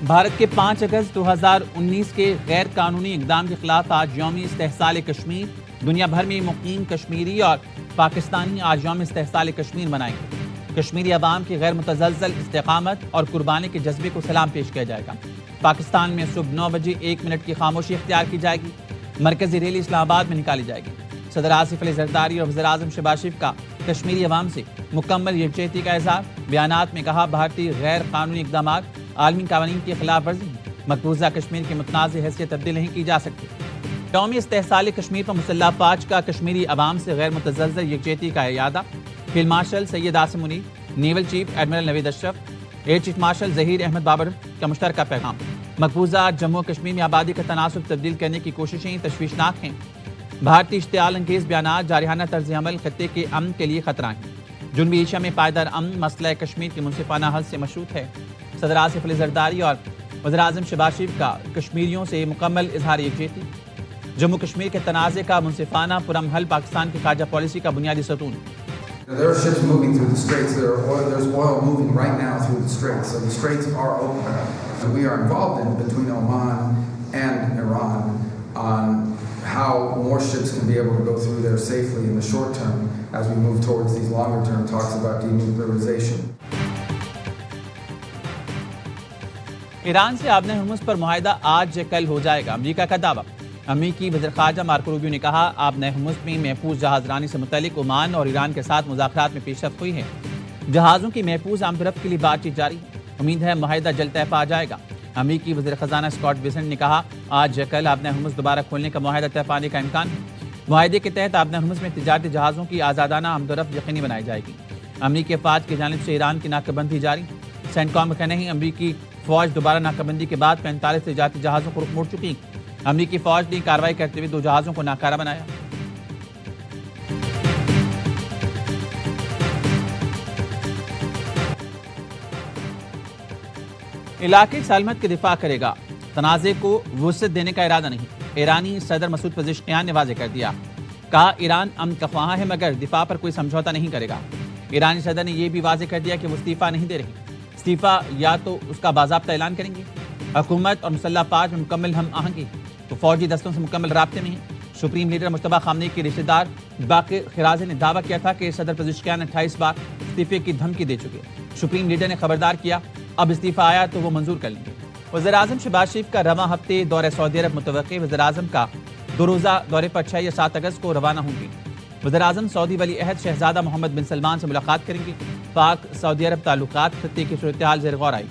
بھارت کے 5 اگست 2019 کے غیر قانونی اقدام کے خلاف آج یوم استحصال کشمیر دنیا بھر میں مقیم کشمیری اور پاکستانی آج یوم استحصال کشمیر منائیں گے۔ کشمیری عوام کی غیر متزلزل استقامت اور قربانی کے جذبے کو سلام پیش کیا جائے گا۔ پاکستان میں صبح 9 بجے 1 منٹ کی خاموشی اختیار کی جائے گی۔ مرکزی ریلی اسلام آباد میں نکالی جائے گی۔ صدر آصف علی زرداری اور وزیر اعظم شہباز شریف کا کشمیری عوام سے مکمل یکجہتی کا اظہار۔ بیانات میں کہا بھارتی غیر قانونی اقدامات عالمی قوانین کی خلاف ورزی ہیں۔ مقبوضہ کشمیر کی متنازع حیثیت تبدیل نہیں کی جا سکتی۔ یوم استحصال کشمیر پر مسلح افواج کا کشمیری عوام سے غیر متزلزل یکجہتی کا اعادہ۔ Field marshal Syed Asim Munir, naval chief admiral Naveed Ashraf, air chief marshal Zaheer Ahmed Babar کا مشترکہ پیغام۔ مقبوضہ جموں کشمیر میں آبادی کا تناسب تبدیل کرنے کی کوششیں تشویشناک ہیں۔ بھارتی اشتعال انگیز بیانات جارحانہ طرز عمل خطے کے امن کے لیے خطرہ ہیں۔ جنوبی ایشیا میں پائیدار امن مسئلہ کشمیر کے منصفانہ حل سے مشروط ہے۔ صدر آصف علی زرداری اور وزیر اعظم شہباز شریف کا کشمیریوں سے مکمل اظہار یکجہتی۔ جموں کشمیر کے تنازع کا منصفانہ پرامن حل پاکستان کی خارجہ پالیسی کا بنیادی ستون۔ There are ships moving through the straits. There's oil moving right now through the straits. So the straits are open. And we are involved in between Oman and Iran on how more ships can be able to go through there safely in the short term as we move towards these longer term talks about denuclearization. Iran سے Aab-e Hormuz پر معاہدہ آج یا کل ہو جائے گا، امریکہ کا دعویٰ۔ امریکی وزیر خارجہ مارکو روبیو نے کہا آبِ ہرمز میں محفوظ جہاز رانی سے متعلق عمان اور ایران کے ساتھ مذاکرات میں پیش رفت ہوئی ہے۔ جہازوں کی محفوظ آمد و رفت کے لیے بات چیت جاری ہے۔ امید ہے معاہدہ جلد طے پا جائے گا۔ امریکی وزیر خزانہ اسکاٹ بیسنٹ نے کہا آج یا کل آبِ ہرمز دوبارہ کھولنے کا معاہدہ طے پانے کا امکان ہے۔ معاہدے کے تحت آبِ ہرمز میں تجارتی جہازوں کی آزادانہ آمد و رفت یقینی بنائی جائے گی۔ امریکی افواج کی جانب سے ایران کی ناکہ بندی جاری۔ سینٹ کام کا کہنا ہے امریکی فوج دوبارہ ناکہ بندی کے بعد 45 تجارتی جہازوں کو رخ موڑ چکی۔ امریکی فوج نے کارروائی کرتے ہوئے 2 جہازوں کو ناکارہ بنایا۔ علاقائی سالمت کے دفاع کرے گا، تنازع کو وسعت دینے کا ارادہ نہیں۔ ایرانی صدر مسعود پزشکیان نے واضح کر دیا، کہا ایران امن کا خواہاں ہے مگر دفاع پر کوئی سمجھوتہ نہیں کرے گا۔ ایرانی صدر نے یہ بھی واضح کر دیا کہ وہ استعفیٰ نہیں دے رہے۔ استعفیٰ یا تو اس کا باضابطہ اعلان کریں گے۔ حکومت اور مسلح افواج میں مکمل ہم آہنگی، تو فوجی دستوں سے مکمل رابطے میں ہیں۔ سپریم لیڈر مجتبیٰ خامنئی کے رشتہ دار باقر خرازی نے دعویٰ کیا تھا کہ صدر پزشکیان 28 بار استعفے کی دھمکی دے چکے۔ سپریم لیڈر نے خبردار کیا اب استعفیٰ آیا تو وہ منظور کر لیں گے۔ وزیر اعظم شہباز شریف کا رواں ہفتے دورہ سعودی عرب متوقع۔ وزیر اعظم کا 2 روزہ دورے پر 6 یا 7 اگست کو روانہ ہوں گے۔ وزیر اعظم سعودی ولی عہد شہزادہ محمد بن سلمان سے ملاقات کریں گے۔ پاک سعودی عرب تعلقات خطے کی صورتحال زیر غور آئی۔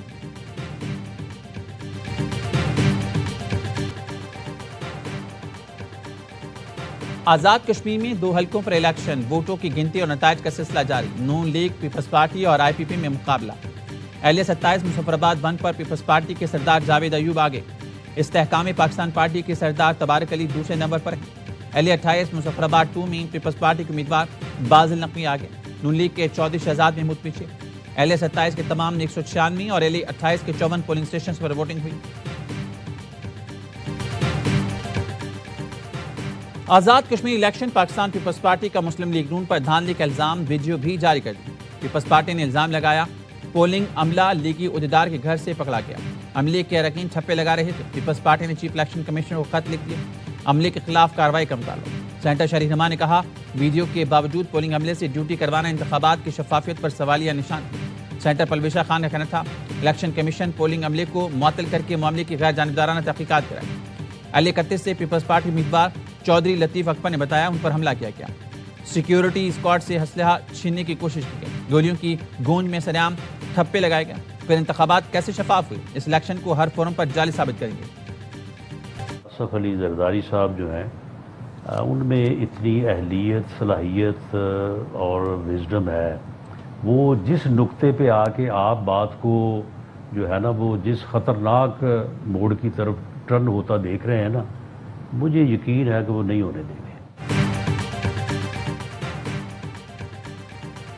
آزاد کشمیر میں 2 حلقوں پر الیکشن، ووٹوں کی گنتی اور نتائج کا سلسلہ جاری۔ نون لیگ، پیپلز پارٹی اور آئی پی پی میں مقابلہ۔ اہلیہ 27 مظفرآباد 1 پر پیپلز پارٹی کے سردار جاوید ایوب آگے۔ استحکام پاکستان پارٹی کے سردار تبارک علی دوسرے نمبر پر ہیں۔ اہلیہ 28 مظفرآباد 2 میں پیپلز پارٹی کے امیدوار بازل نقوی آگے۔ نون لیگ کے چودھری شہزاد محمود پیچھے۔ اہلیہ 27 کے تمام 196 اور اہلیہ 28 کے 54 پولنگ اسٹیشنز پر ووٹنگ ہوئی۔ آزاد کشمیر الیکشن، پاکستان پیپلز پارٹی کا مسلم لیگ نون پر دھاندلی کا الزام، ویڈیو بھی جاری کر دی۔ پیپلز پارٹی نے الزام لگایا پولنگ عملہ لیگی عہدیدار کے گھر سے پکڑا گیا۔ عملے کے اراکین ٹھپے لگا رہے تھے۔ پیپلز پارٹی نے چیف الیکشن کمشنر کو خط لکھ دیا، عملے کے خلاف کارروائی کا مطالبہ۔ سینٹر شریف رحمان نے کہا ویڈیو کے باوجود پولنگ عملے سے ڈیوٹی کروانا انتخابات کی شفافیت پر سوالیہ نشان۔ سینٹر پرویز خان کا کہنا تھا الیکشن کمیشن پولنگ عملے کو معطل کر کے معاملے کی غیر جانبدارانہ تحقیقات کرائے۔ اہلیہ 31 سے پیپلز پارٹی امیدوار چودھری لطیف اکبر نے بتایا ان پر حملہ کیا گیا۔ سیکیورٹی اسکواڈ سے اسلحہ چھیننے کی کوشش کی گئی، گولیوں کی گونج میں سرعام ٹھپے لگائے گئے۔ پھر انتخابات کیسے شفاف ہوئے؟ اس الیکشن کو ہر فورم پر جعلی ثابت کریں گے۔ آصف علی زرداری صاحب جو ہیں ان میں اتنی اہلیت، صلاحیت اور وزڈم ہے، وہ جس نقطے پہ آ کے آپ بات کو جو ہے نا وہ جس خطرناک موڑ کی طرف ٹرن ہوتا دیکھ رہے ہیں نا، مجھے یقین ہے کہ وہ نہیں ہونے دیں گے۔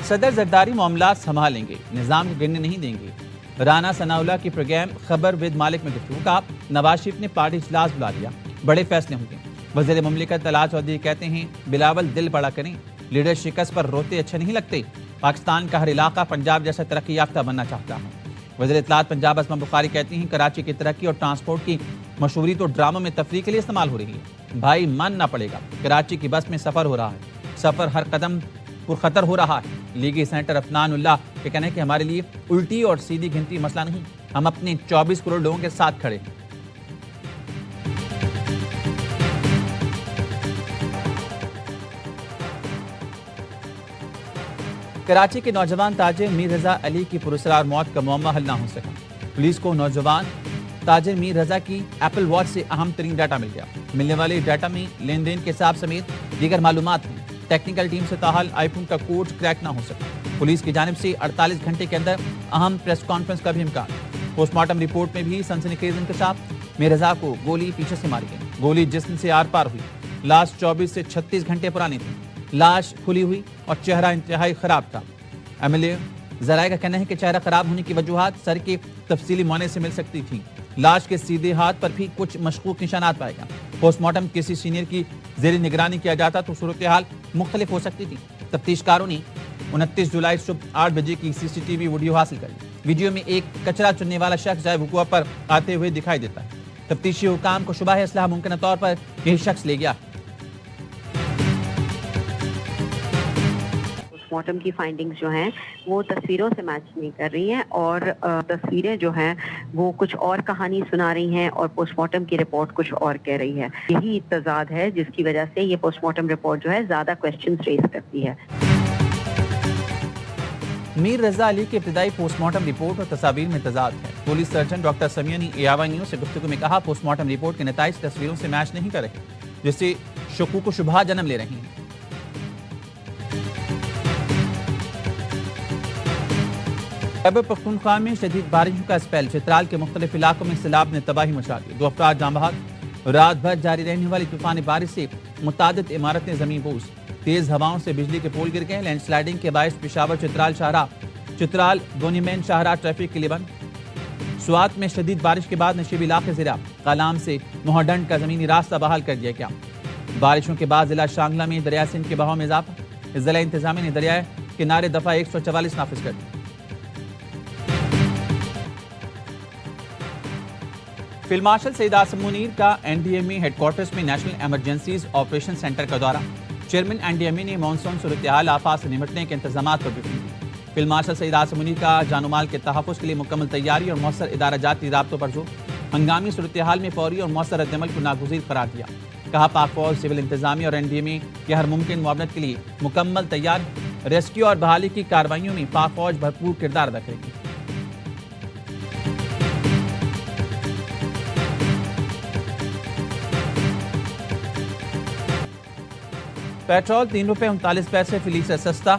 صدر زرداری معاملات سنبھالیں گے، نظام کو گرنے نہیں دیں گے۔ رانا ثناء اللہ کی پروگرام خبر ود مالک میں گفتگو، کہا نواز شریف نے پارٹی اجلاس بلا لیا، بڑے فیصلے ہوں گے۔ وزیر مملکت طلعت چودھری کہتے ہیں بلاول دل بڑا کریں، لیڈر شکست پر روتے اچھے نہیں لگتے۔ پاکستان کا ہر علاقہ پنجاب جیسا ترقی یافتہ بننا چاہتا ہے۔ وزیر اطلاعات پنجاب اسما بخاری کہتی ہیں کراچی کی ترقی اور ٹرانسپورٹ کی مشہوری تو ڈراموں میں تفریح کے لیے استعمال ہو رہی ہے، بھائی ماننا پڑے گا، کراچی کی بس میں سفر ہو رہا ہے، سفر ہر قدم پرخطر ہو رہا ہے۔ لیگی سینٹر افنان اللہ کے کہنا ہے کہ ہمارے لیے الٹی اور سیدھی گنتی مسئلہ نہیں، ہم اپنے 24 کروڑ لوگوں کے ساتھ کھڑے ہیں۔ کراچی کے نوجوان تاجر میر رضا علی کی پراسرار موت کا معمہ حل نہ ہو سکا، پولیس کو نوجوان تاجر میر رضا کی ایپل واچ سے اہم ترین ڈیٹا مل گیا۔ ملنے والے ڈیٹا میں لین دین کے حساب سمیت دیگر معلومات ہیں۔ ٹیکنیکل ٹیم سے تاحال آئی فون کا کوڈ کریک نہ ہو سکا۔ پولیس کی جانب سے 48 گھنٹے کے اندر اہم پریس کانفرنس کا بھی امکان۔ پوسٹ مارٹم رپورٹ میں بھی سنسنیخیز انکشاف، میر رضا کو گولی پیچھے سے ماری گئی، گولی جسم سے آر پار ہوئی، لاش 24 سے 36 گھنٹے پرانی تھی، لاش کھلی ہوئی اور چہرہ انتہائی خراب تھا۔ ایم ایل اے ذرائع کا کہنا ہے کہ چہرہ خراب ہونے کی وجوہات سر کے تفصیلی معائنے سے مل سکتی تھیں۔ لاش کے سیدھے ہاتھ پر بھی کچھ مشکوک نشانات پائے گئے۔ پوسٹ مارٹم کسی سینئر کی زیر نگرانی کیا جاتا تو صورتحال مختلف ہو سکتی تھی۔ تفتیش کاروں نے 29 جولائی صبح 8 بجے کی سی سی ٹی وی ویڈیو حاصل کر لی۔ ویڈیو میں ایک کچرا چننے والا شخص جائے وقوع پر آتے ہوئے دکھائی دیتا ہے۔ تفتیشی حکام کو شبہ ہے اسلحہ ممکنہ طور پر یہی شخص لے گیا۔ مارٹم کی فائنڈنگز جو ہیں وہ تصویروں سے میچ نہیں کر رہی ہیں اور تصویریں جو ہیں وہ کچھ اور کہانی سنا رہی ہیں اور پوسٹ مارٹم کی رپورٹ کچھ اور کہہ رہی ہے۔ یہی تضاد ہے جس کی وجہ سے یہ پوسٹ مارٹم رپورٹ جو ہے زیادہ کویسچنز ریز کرتی ہے۔ میر رضا علی کی ابتدائی پوسٹ مارٹم رپورٹ اور تصاویر میں تضاد ہے۔ پولیس سرجن ڈاکٹر سمیہ نے ایاوا نیوز سے گفتگو میں کہا پوسٹ مارٹم رپورٹ کے نتائج تصویروں سے میچ نہیں کر رہے، جس سے شکوک و شبہات جنم لے رہی ہیں۔ خیبر پختونخوا میں شدید بارشوں کا اسپیل، چترال کے مختلف علاقوں میں سیلاب نے تباہی مچا دی، 2 افراد جاں بحق۔ رات بھر جاری رہنے والی طوفانی بارش سے متعدد عمارتیں زمین بوس، تیز ہواؤں سے بجلی کے پول گر گئے۔ لینڈ سلائیڈنگ کے باعث پشاور چترال شاہراہ، چترال دونی مین شاہراہ ٹریفک کے لیے بند۔ سوات میں شدید بارش کے بعد نشیبی علاقے زیر آب، کالام سے موہڈنڈ کا زمینی راستہ بحال کر دیا گیا۔ بارشوں کے بعد ضلع شانگلہ میں دریائے سندھ کے بہاؤ میں اضافہ، ضلع انتظامیہ نے دریائے کنارے دفعہ 144 نافذ کر دی۔ فیلڈ مارشل سعید عاصم منیر کا این ڈی ایم اے ہیڈ کوارٹرز میں نیشنل ایمرجنسیز آپریشن سینٹر کا دورہ، چیئرمین این ڈی ایم اے نے مانسون صورتحال آفات سے نمٹنے کے انتظامات پر بریفنگ دی۔ فیلڈ مارشل سعید عاصم منیر کا جان و مال کے تحفظ کے لیے مکمل تیاری اور مؤثر ادارہ جاتی رابطوں پر زور، ہنگامی صورتحال میں فوری اور مؤثر رد عمل کو ناگزیر قرار دیا۔ کہا پاک فوج، سول انتظامیہ اور این ڈی ایم اے کے ہر ممکن معاونت کے لیے مکمل تیار، ریسکیو اور بحالی کی کارروائیوں میں پاک فوج بھرپور کردار ادا کرے گی۔ پیٹرول 3 روپے 39 پیسے فی لیٹر سستا،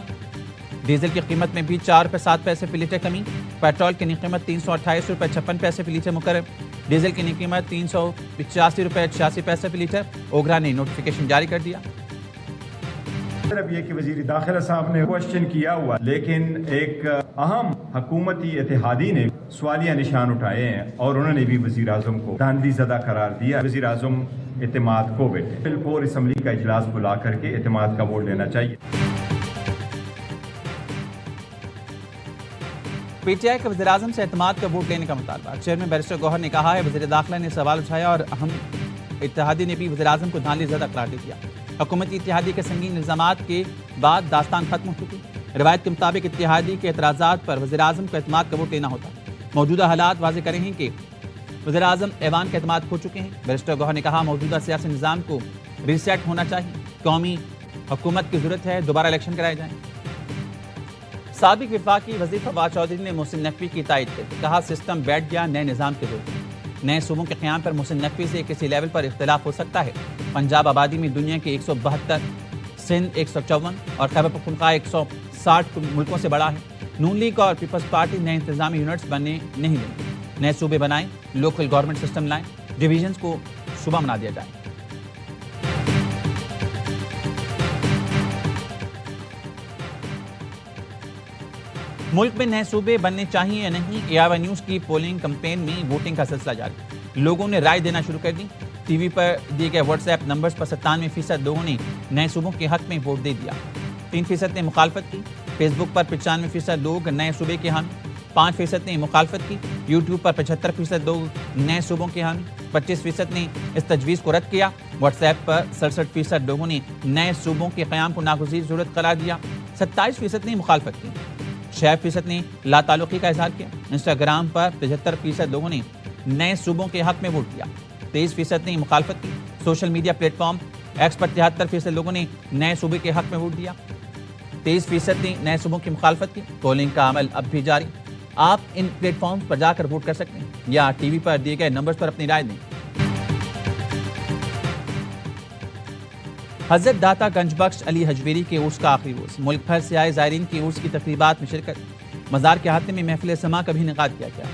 ڈیزل کی قیمت میں بھی 4 روپے 7 پیسے فی لیٹر کمی، پیٹرول کی نئی قیمت 328 روپے 56 پیسے فی لیٹر مقرر، ڈیزل کی نئی قیمت 385 روپے 86 پیسے فی لیٹر۔ اوگرا نے نوٹیفیکیشن جاری کر دیا۔ اب یہ کہ وزیر داخلہ صاحب نے کوشچن کیا ہوا، لیکن ایک اہم حکومتی اتحادی نے سوالیہ نشان اٹھائے ہیں اور انہوں نے بھی وزیر اعظم کو دھاندلی زدہ قرار دیا۔ وزیر اعظم اعتماد کو بیٹھے، بالفور اسمبلی کا اجلاس بلا کر کے اعتماد کا ووٹ لینا چاہیے۔ پی ٹی آئی کا وزیر اعظم سے اعتماد کا ووٹ لینے کا مطالبہ، چیئرمین بیرسٹر گوہر نے کہا ہے وزیر داخلہ نے سوال اٹھایا اور اہم اتحادی نے بھی وزیر اعظم کو دھاندلی زدہ قرار دے دیا۔ حکومتی اتحادی کے سنگین الزامات کے بعد داستان ختم ہو چکی، روایت کے مطابق اتحادی کے اعتراضات پر وزیر اعظم کو اعتماد کا ووٹ لینا ہوتا ہے۔ موجودہ حالات واضح کریں ہیں کہ وزیر اعظم ایوان کا اعتماد کھو چکے ہیں۔ بیرسٹر گوہر نے کہا موجودہ سیاسی نظام کو ریسیٹ ہونا چاہیے، قومی حکومت کی ضرورت ہے، دوبارہ الیکشن کرائے جائیں۔ سابق وفاقی وزیر فواد چودھری نے محسن نقوی کی تائید کی، کہا سسٹم بیٹھ گیا، نئے نظام کی ضرورت ہے۔ نئے صوبوں کے قیام پر محسن نقوی سے کسی لیول پر اختلاف ہو سکتا ہے، پنجاب آبادی میں دنیا کے 172، سندھ 154 اور خیبر پختونخوا 160 ملکوں سے بڑا ہے۔ نون لیگ اور پیپلز پارٹی نئے انتظامی یونٹس بننے نہیں دیں گے، نئے صوبے بنائیں، لوکل گورنمنٹ سسٹم لائیں، ڈویژنز کو صوبہ بنا دیا جائے۔ ملک میں نئے صوبے بننے چاہیے یا نہیں، ایاوا نیوز کی پولنگ کمپین میں ووٹنگ کا سلسلہ جاری، لوگوں نے رائے دینا شروع کر دی۔ ٹی وی پر دیے گئے واٹس ایپ نمبرز پر 97% لوگوں نے نئے صوبوں کے حق میں ووٹ دے دیا، 3% نے مخالفت کی۔ فیس بک پر 95% لوگ نئے صوبے کے حامی، 5% نے مخالفت کی، یوٹیوب پر 75% لوگ نئے صوبوں کے حامی، 25% نے اس تجویز کو رد کیا، واٹس ایپ پر 67% لوگوں نے نئے صوبوں کے قیام کو ناگزیر ضرورت قرار دیا، 27% نے مخالفت کی، 6% نے لا تعلقی کا اظہار کیا، انسٹاگرام پر 75% لوگوں نے نئے صوبوں کے حق میں ووٹ دیا، 23% نے مخالفت کی، social media platform X پر 73% لوگوں نے نئے صوبے کے حق میں ووٹ دیا، 23% نے نئے صوبوں کی مخالفت کی۔ پولنگ کا عمل اب بھی جاری، آپ ان پلیٹ فارمز پر جا کر ووٹ کر سکتے ہیں یا ٹی وی پر دیے گئے نمبرز پر اپنی رائے دیں۔ حضرت داتا گنج بخش علی حجویری کے عرس کا آخری روز، ملک بھر سے آئے زائرین کی عرس کی تقریبات میں شرکت، مزار کے احاطے میں محفل سماع کا بھی انعقاد کیا گیا۔